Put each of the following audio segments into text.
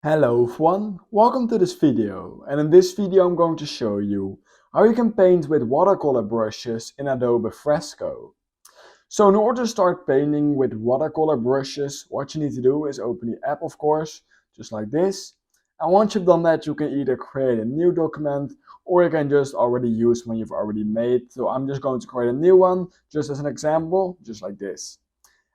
Hello everyone, welcome to this video, and in this video I'm going to show you how you can paint with watercolor brushes in Adobe Fresco. So in order to start painting with watercolor brushes, what you need to do is open the app, of course, just like this. And once you've done that, you can either create a new document or you can just already use one you've already made. So I'm just going to create a new one, just as an example, just like this.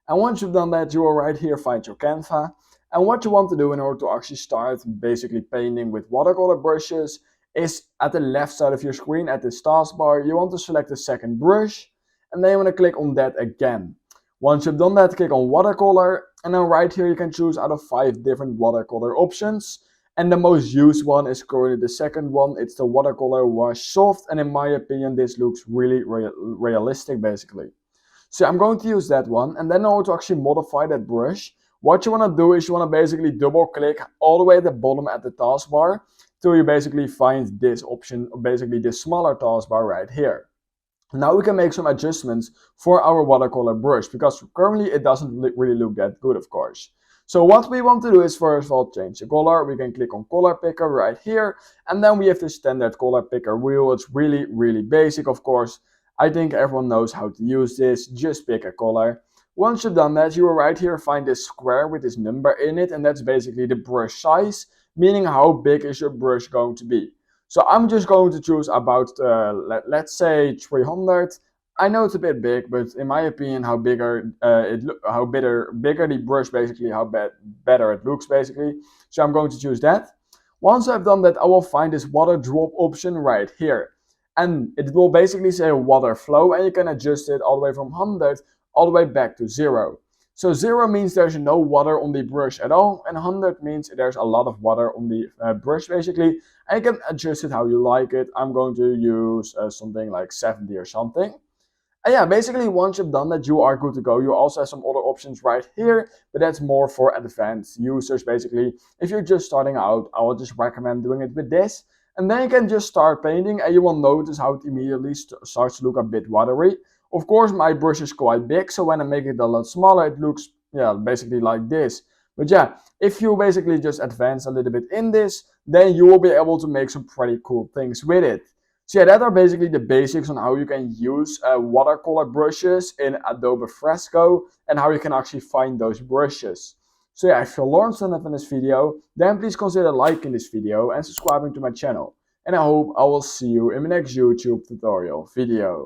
And once you've done that, you will right here find your Canva. And what you want to do in order to actually start basically painting with watercolor brushes is at the left side of your screen at this taskbar, you want to select the second brush and then you want to click on that again. Once you've done that, click on watercolor and then right here you can choose out of 5 different watercolor options. And the most used one is currently the second one. It's the watercolor wash soft, and in my opinion this looks really realistic basically. So I'm going to use that one, and then in order to actually modify that brush, what you want to do is you want to basically double click all the way at the bottom at the taskbar till you basically find this option, basically this smaller taskbar right here. Now we can make some adjustments for our watercolor brush because currently it doesn't really look that good, of course. So what we want to do is first of all change the color. We can click on color picker right here, and then we have the standard color picker wheel. It's really basic, of course. I think everyone knows how to use this. Just pick a color. Once you've done that, you will right here find this square with this number in it, and that's basically the brush size, meaning how big is your brush going to be. So I'm just going to choose about, let's say 300. I know it's a bit big, but in my opinion, how bigger bigger the brush basically, better it looks basically. So I'm going to choose that. Once I've done that, I will find this water drop option right here. And it will basically say water flow, and you can adjust it all the way from 100 all the way back to 0. So 0 means there's no water on the brush at all, and 100 means there's a lot of water on the brush basically. And you can adjust it how you like it. I'm going to use something like 70 or something. And yeah, basically once you've done that, you are good to go. You also have some other options right here, but that's more for advanced users basically. If you're just starting out, I would just recommend doing it with this. And then you can just start painting and you will notice how it immediately starts to look a bit watery. Of course, my brush is quite big, so when I make it a lot smaller, it looks, yeah, basically like this. But yeah, if you basically just advance a little bit in this, then you will be able to make some pretty cool things with it. So yeah, that are basically the basics on how you can use watercolor brushes in Adobe Fresco and how you can actually find those brushes. So yeah, if you learned something from this video, then please consider liking this video and subscribing to my channel. And I hope I will see you in my next YouTube tutorial video.